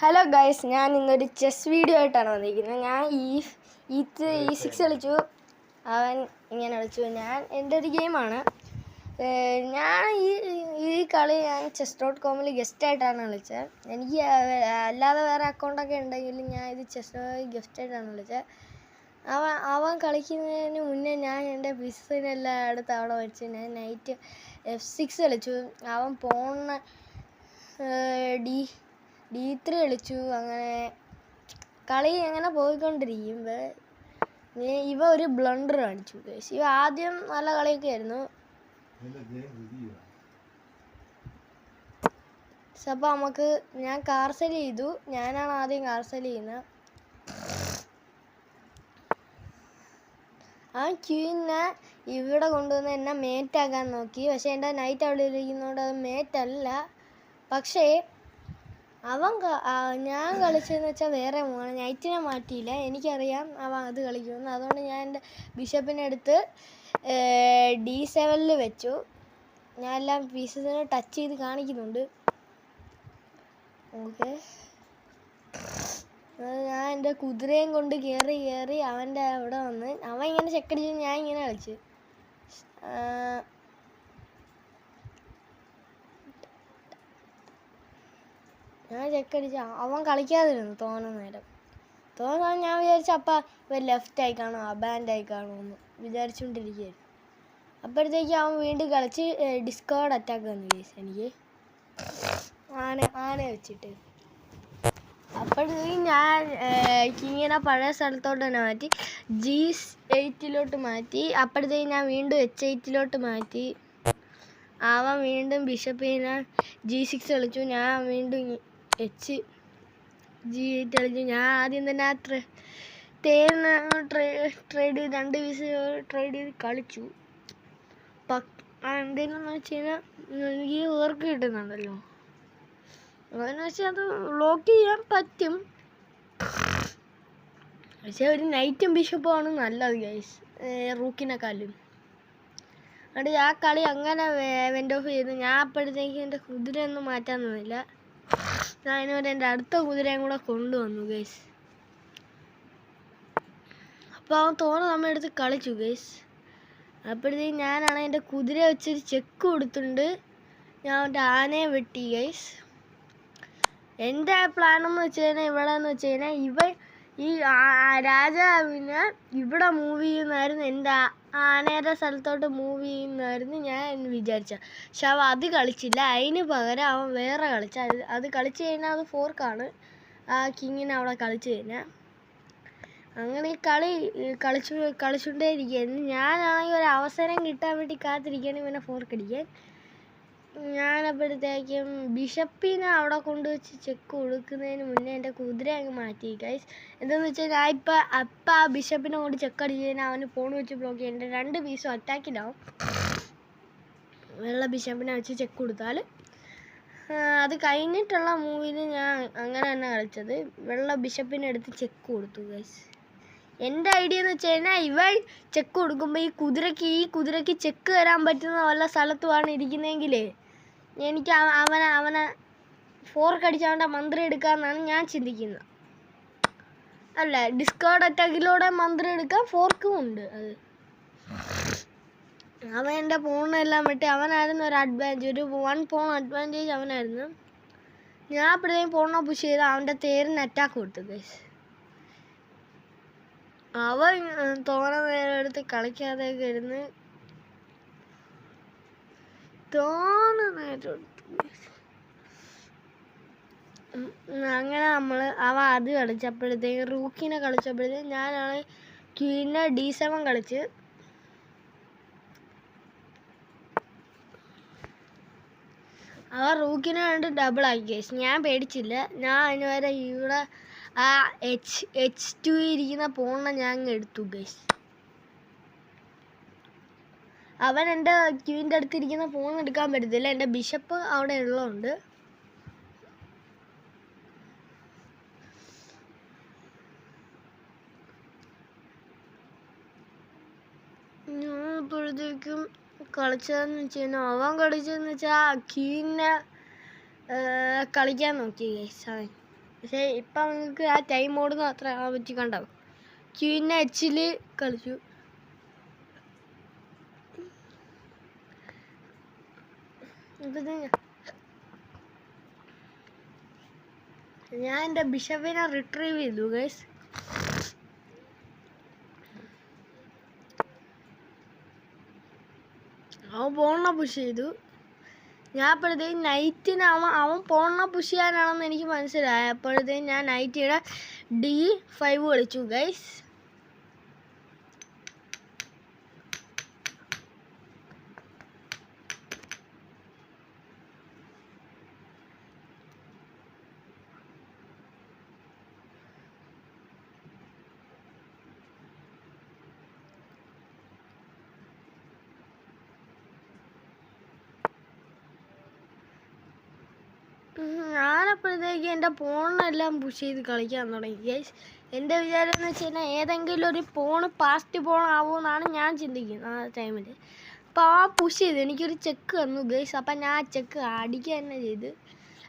Hello guys, ഞാൻ ഇന്നൊരു chess video ആയിട്ടാണ് വന്നിരിക്കുന്നത്. ഞാൻ E6 കളിച്ചു, അവൻ ഇങ്ങനെ കളിച്ചു. എൻ്റെ ഒരു ഗെയിമാണ്. ഞാൻ ഈ കളി ഞാൻ chess.com ഗസ്റ്റായിട്ടാണ് കളിച്ചത്. എനിക്ക് അല്ലാതെ വേറെ അക്കൗണ്ടൊക്കെ ഉണ്ടെങ്കിലും ഞാൻ ഇത് ഗസ്റ്റായിട്ടാണ് കളിച്ചത്. അവൻ കളിക്കുന്നതിന് മുന്നേ ഞാൻ എൻ്റെ പിസിനെല്ലാം എടുത്ത് അവിടെ വെച്ച് ഞാൻ നൈറ്റ് F6 കളിച്ചു. അവൻ പോണ D3 കളിച്ചു. അങ്ങനെ കളി അങ്ങനെ പോയിക്കൊണ്ടിരിക്കുമ്പോൾ ഇവ ഒരു ബ്ലണ്ടർ കാണിച്ചു. ഇവ ആദ്യം നല്ല കളിയൊക്കെ ആയിരുന്നു. അപ്പോൾ ഞാൻ കാർസൽ ചെയ്തു. ഞാനാണ് ആദ്യം കാർസൽ ചെയ്യുന്നത്. ആ ക്യൂവിനെ ഇവിടെ കൊണ്ടുവന്ന് എന്നെ മേറ്റാക്കാൻ നോക്കി. പക്ഷേ എൻ്റെ നൈറ്റ് അവിടെ ഇരിക്കുന്നതുകൊണ്ട് അത് മേറ്റല്ല. പക്ഷേ ഞാൻ കളിച്ചതെന്ന് വെച്ചാൽ വേറെ നൈറ്റിനെ മാറ്റിയില്ല. എനിക്കറിയാം അവൻ അത് കളിക്കുമെന്ന്. അതുകൊണ്ട് ഞാൻ എൻ്റെ ബിഷപ്പിനെ എടുത്ത് D7 വെച്ചു. ഞാൻ എല്ലാം പീസസിനെ ടച്ച് ചെയ്ത് കാണിക്കുന്നുണ്ട്. ഓക്കെ, ഞാൻ എൻ്റെ കുതിരയും കൊണ്ട് കയറി അവൻ്റെ അവിടെ വന്ന് അവൻ ഇങ്ങനെ ചെക്കടിച്ച് ഞാൻ ഇങ്ങനെ കളിച്ച്. ഞാൻ ചെക്കടിച്ച് അവൻ കളിക്കാതിരുന്നു തോന്നുന്ന നേരം. ഞാൻ വിചാരിച്ചു അപ്പം ഇവർ ലെഫ്റ്റായി കാണും, അബാൻഡായി കാണുമെന്ന് വിചാരിച്ചുകൊണ്ടിരിക്കുകയായിരുന്നു. അപ്പോഴത്തേക്ക് അവൻ വീണ്ടും കളിച്ച് ഡിസ്കോർഡ് അറ്റാക്ക് വന്നു കേസ് എനിക്ക് ആന വെച്ചിട്ട്. അപ്പോഴത്തേക്കും ഞാൻ കിങ്ങിനെ പഴയ സ്ഥലത്തോട്ട് തന്നെ മാറ്റി G8 മാറ്റി. അപ്പോഴത്തേക്കും ഞാൻ വീണ്ടും H8 മാറ്റി. അവൻ വീണ്ടും ബിഷപ്പിനെ G6 കളിച്ചു. ഞാൻ വീണ്ടും G8 കളിച്ചു. ഞാൻ ആദ്യം തന്നെ ട്രേഡ് ചെയ്ത് 2 പീസ് ട്രേഡ് ചെയ്ത് കളിച്ചു. എന്തെങ്കിലും വെച്ച് കഴിഞ്ഞാൽ എനിക്ക് വർക്ക് കിട്ടുന്നുണ്ടല്ലോ. അതെന്ന് വെച്ചാൽ അത് ബ്ലോക്ക് ചെയ്യാൻ പറ്റും. പക്ഷേ ഒരു നൈറ്റും ബിഷപ്പുമാണ് നല്ലത് ഗൈസ്, റൂക്കിനെക്കാളും. അതുകൊണ്ട് ആ കളി അങ്ങനെ വെൻഡ് ഓഫ് ചെയ്തു. ഞാൻ അപ്പോഴത്തേക്ക് എൻ്റെ കുതിരയൊന്നും മാറ്റാൻ നിന്നില്ല. ഞാൻ അതിനോട് എൻ്റെ അടുത്ത കുതിരയും കൂടെ കൊണ്ടുവന്നു ഗൈസ്. അപ്പോൾ അവൻ നമ്മുടെ അടുത്ത് കളിച്ചു ഗൈസ്. അപ്പോഴത്തേക്കും ഞാനാണ് എൻ്റെ കുതിര വെച്ചൊരു ചെക്ക് കൊടുത്തിട്ടുണ്ട്. ഞാൻ അവൻ്റെ ആനയെ വെട്ടി ഗൈസ്. എൻ്റെ പ്ലാനെന്ന് വെച്ച് കഴിഞ്ഞാൽ ഇവിടെയെന്ന് വെച്ച് കഴിഞ്ഞാൽ ഈ രാജാവിനെ ഇവിടെ മൂവ് ചെയ്യുന്നതായിരുന്നു. എൻ്റെ ആനയുടെ സ്ഥലത്തോട്ട് മൂവ് ചെയ്യുന്നതായിരുന്നു ഞാൻ വിചാരിച്ച. പക്ഷെ അവൻ അത് കളിച്ചില്ല. അതിന് പകരം അവൻ വേറെ കളിച്ച. അത് കളിച്ച് കഴിഞ്ഞാൽ അത് ഫോർക്കാണ്. ആ കിങ്ങിനെ അവിടെ കളിച്ച് കഴിഞ്ഞാൽ അങ്ങനെ ഈ കളിച്ചുകൊണ്ടേ ഇരിക്കുകയായിരുന്നു. ഞാനാണെങ്കിൽ ഒരു അവസരം കിട്ടാൻ വേണ്ടി കാത്തിരിക്കുകയാണ് ഇവനെ ഫോർക്കടിക്കാൻ. ഞാനപ്പോഴത്തേക്കും ബിഷപ്പിനെ അവിടെ കൊണ്ടുവച്ച് ചെക്ക് കൊടുക്കുന്നതിന് മുന്നേ എൻ്റെ കുതിര അങ്ങ് മാറ്റി ഗൈസ്. എന്താണെന്ന് വെച്ചാൽ ഞാൻ അപ്പം ആ ബിഷപ്പിനെ കൊണ്ട് ചെക്ക് അടിച്ച് കഴിഞ്ഞാൽ അവന് ഫോൺ വെച്ച് ബ്ലോക്ക് ചെയ്യാൻ എൻ്റെ 2 പീസും അറ്റാക്കിലാവും. വെള്ള ബിഷപ്പിനെ വെച്ച് ചെക്ക് കൊടുത്താൽ അത് കഴിഞ്ഞിട്ടുള്ള മൂവിൽ ഞാൻ അങ്ങനെ തന്നെ കളിച്ചത്. വെള്ള ബിഷപ്പിനെ എടുത്ത് ചെക്ക് കൊടുത്തു ഗൈസ്. എൻ്റെ ഐഡിയ എന്ന് വെച്ച് കഴിഞ്ഞാൽ ഇവൻ ചെക്ക് കൊടുക്കുമ്പോൾ ഈ കുതിരയ്ക്ക് ചെക്ക് തരാൻ പറ്റുന്ന വല്ല സ്ഥലത്തുമാണ് ഇരിക്കുന്നതെങ്കിലേ എനിക്ക് അവനെ ഫോർക്ക് അവൻ്റെ മന്ത്രം എടുക്കാമെന്നാണ് ഞാൻ ചിന്തിക്കുന്നത്. അല്ല, ഡിസ്കോർഡ് അറ്റാക്കിലൂടെ മന്ത്രം എടുക്കാൻ ഫോർക്കും ഉണ്ട്. അത് അവൻ എൻ്റെ പോണെല്ലാം വിട്ട് അവനായിരുന്നു ഒരു അഡ്വാൻറ്റേജ്, ഒരു 1 പോൺ അഡ്വാൻറ്റേജ് അവനായിരുന്നു. ഞാൻ അപ്പോഴത്തേക്കും പോണ പുഷ് ചെയ്ത് അവൻ്റെ തേരിന് അറ്റാക്ക് കൊടുത്തു ഗൈസ്. അവൻ തോന്ന നേരം എടുത്ത് കളിക്കാതെയൊക്കെ ഇരുന്ന് അങ്ങനെ അവൻ അത് കളിച്ചപ്പോഴത്തേക്ക് റൂക്കിനെ കളിച്ചപ്പോഴത്തേക്ക് ഞാനാണ് ക്വീനെ D7 കളിച്ച്. അവൻ റൂക്കിനെ കണ്ട് ഡബിൾ ആക്കി ഗൈസ്. ഞാൻ പേടിച്ചില്ല. ഞാൻ അതിന് വരെ ഇവിടെ ആ H2 ഇരിക്കുന്ന പോണ ഞാൻ എടുത്തു ഗൈസ്. അവൻ എൻ്റെ ക്യൂവിൻ്റെ അടുത്തിരിക്കുന്ന ഫോൺ എടുക്കാൻ പറ്റത്തില്ല. എൻ്റെ ബിഷപ്പ് അവിടെ ഉള്ളതുകൊണ്ട് ഞാൻ അപ്പോഴത്തേക്കും കളിച്ചതെന്ന് വെച്ച് കഴിഞ്ഞാൽ അവൻ കളിച്ചതെന്ന് വെച്ചാൽ ക്യൂവിനെ കളിക്കാൻ നോക്കി ഗൈസ്. അവൻ പക്ഷേ ഇപ്പം നിങ്ങൾക്ക് ആ ടൈം മോഡ് മാത്രം വെച്ച് കണ്ടാവും. ക്യൂൻ എച്ചിൽ കളിച്ചു. ഞാൻ എൻ്റെ ബിഷപ്പിനെ റിട്രീവ് ചെയ്തു ഗൈസ്. അവൻ പോണ പുഷ് ചെയ്തു. ഞാൻ അപ്പോഴത്തേക്കും നൈറ്റിന് അവൻ പോണ പുഷ് ചെയ്യാനാണെന്ന് എനിക്ക് മനസ്സിലായി. അപ്പോഴത്തേക്കും ഞാൻ നൈറ്റിയുടെ D5 കളിച്ചു ഗൈസ്. ഞാനപ്പോഴത്തേക്ക് എൻ്റെ പോണെല്ലാം പുഷ് ചെയ്ത് കളിക്കാൻ തുടങ്ങി ഗൈസ്. എൻ്റെ വിചാരം എന്ന് വെച്ച് കഴിഞ്ഞാൽ ഏതെങ്കിലും ഒരു പാസ്റ്റ് ആവുമെന്നാണ് ഞാൻ ചിന്തിക്കുന്നത് ആ ടൈമിൽ. അപ്പോൾ ആ പുഷ് ചെയ്ത് എനിക്കൊരു ചെക്ക് തന്നു ഗൈസ്. അപ്പം ഞാൻ ആ ചെക്ക് അടിക്കുക തന്നെ ചെയ്ത്.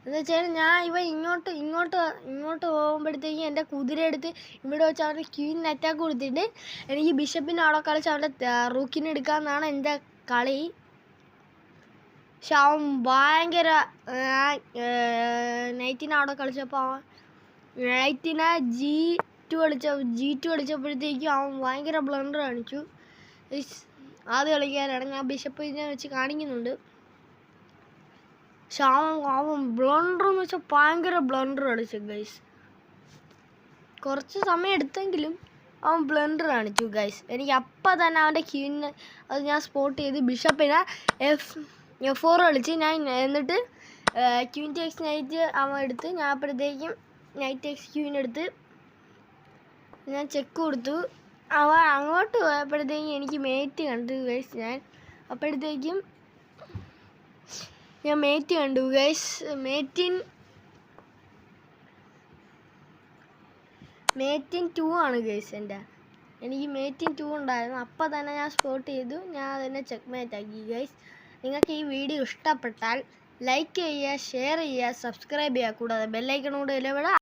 എന്ന് വെച്ചാൽ ഞാൻ ഇങ്ങോട്ട് പോകുമ്പോഴത്തേക്കും എൻ്റെ കുതിര എടുത്ത് ഇവിടെ വെച്ച് അവരുടെ ക്യൂവിന് അറ്റാക്ക് കൊടുത്തിട്ട് എനിക്ക് ബിഷപ്പിനെ അവിടെ കളിച്ച് അവരുടെ റൂക്കിനെ എടുക്കാമെന്നാണ് എൻ്റെ കളി. പക്ഷെ അവൻ ഭയങ്കര നൈറ്റിനെ അവിടെ കളിച്ചപ്പോൾ നൈറ്റിനെ G2 കളിച്ചപ്പോഴത്തേക്കും അവൻ ഭയങ്കര ബ്ലണ്ടർ കാണിച്ചു. ആദ്യം കളിക്കാനാണ് ഞാൻ ബിഷപ്പിനെ വെച്ച് കാണിക്കുന്നുണ്ട്. പക്ഷെ അവൻ ബ്ലണ്ടർ എന്ന് വെച്ചാൽ ഭയങ്കര ബ്ലണ്ടർ കളിച്ചു ഗൈസ്. കുറച്ച് സമയം എടുത്തെങ്കിലും അവൻ ബ്ലണ്ടർ കാണിച്ചു ഗൈസ്. എനിക്ക് അപ്പം തന്നെ അവൻ്റെ ക്യൂവിനെ അത് ഞാൻ സ്പോട്ട് ചെയ്ത് ബിഷപ്പിനെ F4 കളിച്ച് ഞാൻ. എന്നിട്ട് ക്യൂൻ ടേക്സ് നൈറ്റ് അവൻ എടുത്ത് ഞാൻ അപ്പോഴത്തേക്കും നൈറ്റ് ടേക്സ് ക്യൂവിനെടുത്ത് ഞാൻ ചെക്ക് കൊടുത്തു. അവൻ അങ്ങോട്ട് പോയപ്പോഴത്തേക്കും എനിക്ക് മേറ്റ് കണ്ടു ഗൈസ്. ഞാൻ അപ്പോഴത്തേക്കും ഞാൻ മേറ്റ് കണ്ടു ഗൈസ്. മേറ്റിൻ 2 ആണ് ഗൈസ്. എനിക്ക് മേറ്റിൻ 2 ഉണ്ടായിരുന്നു. അപ്പം തന്നെ ഞാൻ സ്പോട്ട് ചെയ്തു. ഞാൻ അതിനെ ചെക്ക് മേറ്റ് ആക്കി ഗൈസ്. നിങ്ങൾക്ക് ഈ വീഡിയോ ഇഷ്ടപ്പെട്ടാൽ ലൈക്ക് ചെയ്യുക, ഷെയർ ചെയ്യുക, സബ്സ്ക്രൈബ് ചെയ്യുക, കൂടാതെ ബെല്ലൈക്കൺ കൂടെ ഇടപെടുക.